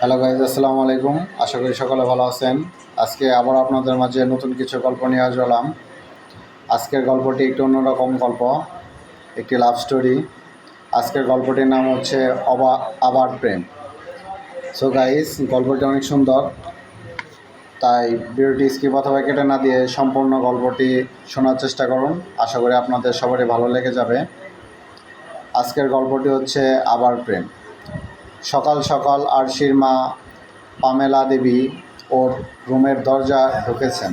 Hello guys, আসসালামু আলাইকুম। আশা করি সকলে ভালো আছেন। আজকে আবার আপনাদের মাঝে নতুন কিছু গল্প নিয়ে আসলাম। আজকের গল্পটি একটু অন্যরকম গল্প, একটি লাভ স্টোরি। আজকের গল্পটির নাম হচ্ছে আবার প্রেম। সো গাইজ, গল্পটি অনেক সুন্দর, তাই ভিডিওটি স্কিপ অথবা কেটে না দিয়ে সম্পূর্ণ গল্পটি শোনার চেষ্টা করুন। আশা করি আপনাদের সবারই ভালো লেগে যাবে। আজকের গল্পটি হচ্ছে আবার প্রেম। সকাল সকাল আরশির মা পামেলা দেবী ওর রুমের দরজা ঢুকেছেন।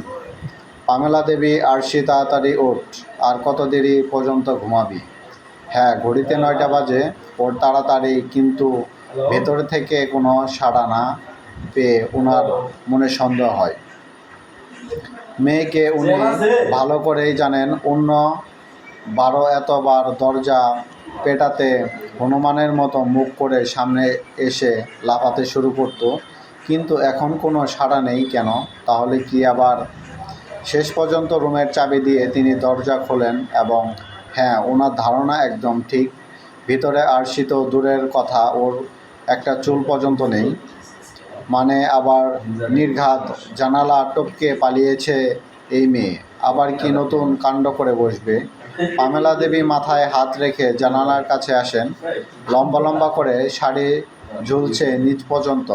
পামেলা দেবী, আরশি তাড়াতাড়ি ওঠ, আর কত দেরি পর্যন্ত ঘুমাবি? হ্যাঁ, ঘড়িতে 9টা বাজে। ওর তাড়াতাড়ি, কিন্তু ভেতর থেকে কোনো সাড়া না পেয়ে ওনার মনে সন্দেহ হয়। মেয়েকে উনি ভালো করেই জানেন। অন্য 12 এতবার দরজা পেটাতে হনুমানের মতো মুখ করে সামনে এসে লাফাতে শুরু করত, কিন্তু এখন কোনো সাড়া নেই কেন? তাহলে কি আবার? শেষ পর্যন্ত রুমের চাবি দিয়ে তিনি দরজা খোলেন এবং হ্যাঁ, ওনার ধারণা একদম ঠিক। ভিতরে আরশি তো দূরের কথা, ওর একটা চুল পর্যন্ত নেই। মানে আবার নির্ঘাত জানালা টপকে পালিয়েছে এই মেয়ে। আবার কি নতুন কাণ্ড করে বসবে? পামেলা দেবী মাথায় হাত রেখে জানালার কাছে আসেন। লম্বা লম্বা করে শাড়ি ঝুলছে নিচ পর্যন্ত।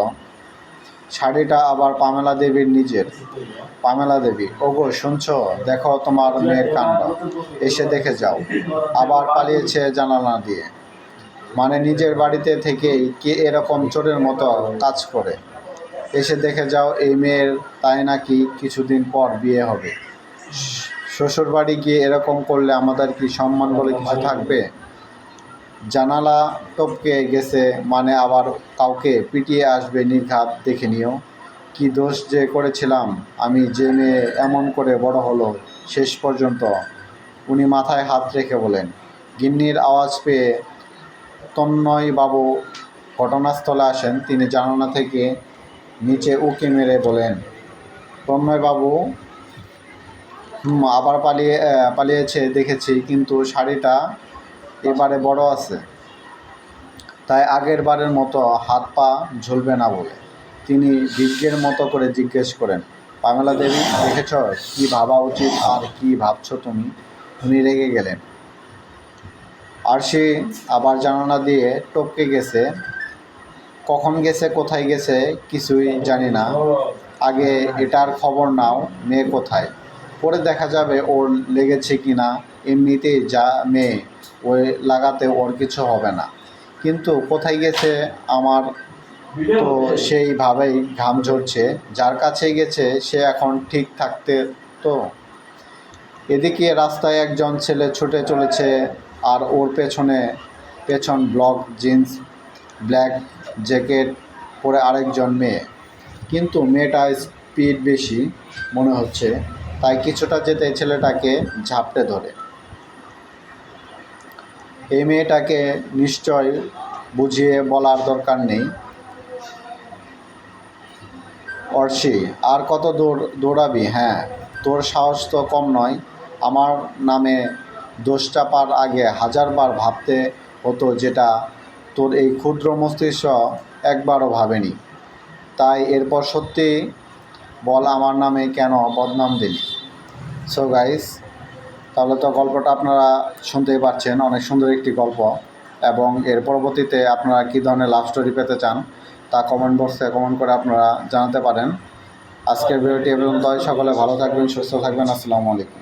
শাড়িটা আবার পামেলা দেবীর নিজের। পামেলা দেবী, ওগো শুনছো? দেখো তোমার মেয়ের কাণ্ড, এসে দেখে যাও। আবার পালিয়েছে জানালা দিয়ে। মানে নিজের বাড়িতে থেকেই কে এরকম চোরের মতো কাজ করে? এসে দেখে যাও এই মেয়ের, তাই নাকি কিছুদিন পর বিয়ে হবে। শ্বশুর বাড়ি গিয়ে এরকম করলে আমাদের কি সম্মান বলে কিছু থাকবে? জানালা টপকে গেছে মানে আবার কাউকে পিটিয়ে আসবে নির্ঘাত, দেখে নিও। কি দোষ যে করেছিলাম আমি, যে মেয়ে এমন করে বড় হলো শেষ পর্যন্ত। উনি মাথায় হাত রেখে বলেন। গিন্নির আওয়াজ পেয়ে তন্ময়বাবু ঘটনাস্থলে আসেন। তিনি জানালা থেকে নিচে উঁকি মেরে বলেন, তন্ময়বাবু, আবার পালিয়েছে দেখেছি, কিন্তু শাড়িটা এবারে বড় আছে, তাই আগের বারের মতো হাত পা ঝুলবে না বলে। তিনি বিজ্ঞের মতো করে জিজ্ঞেস করেন, পামেলা দেবী, দেখেছ? কি ভাবা উচিত আর কি ভাবছো তুমি? উনি রেগে গেলেন। আরশি আবার জানালা দিয়ে টপকে গেছে। কখন গেছে, কোথায় গেছে কিছুই জানি না। আগে এটার খবর নাও, মেয়ে কোথায়? পরে দেখা যাবে ওর লেগেছে কি না। এমনিতেই যা মেয়ে, ওই লাগাতে ওর কিছু হবে না। কিন্তু কোথায় গেছে আমার তো সেইভাবেই ঘাম ঝরছে। যার কাছে গেছে সে এখন ঠিক থাকতে তো। এদিকে রাস্তায় একজন ছেলে ছুটে চলেছে, আর ওর পেছন ব্লক জিন্স, ব্ল্যাক জ্যাকেট পরে আরেকজন মেয়ে। কিন্তু মেয়েটা স্পিড বেশি মনে হচ্ছে, তাই কিছুটা যেতে ছেলেটাকে ঝাপটে ধরে। এই মেয়েটাকে নিশ্চয় বুঝিয়ে বলার দরকার নেই। অর্শি, আর কত দৌড়াবি? হ্যাঁ, তোর সাহস তো কম নয়। আমার নামে দোষ চাপার আগে 1000বার ভাবতে হতো, যেটা তোর এই ক্ষুদ্র মস্তিষ্ক একবারও ভাবেনি। তাই এরপর সত্যি বল, আমার নামে কেন বদনাম দিলি? সো গাইস, তাহলে তো গল্পটা আপনারা শুনতেই পাচ্ছেন, অনেক সুন্দর একটি গল্প। এবং এর পরবর্তীতে আপনারা কী ধরনের লাভ স্টোরি পেতে চান তা কমেন্ট বক্সে কমেন্ট করে আপনারা জানাতে পারেন। আজকের ভিডিওটি এবং সকলে ভালো থাকবেন, সুস্থ থাকবেন। আসসালামু আলাইকুম।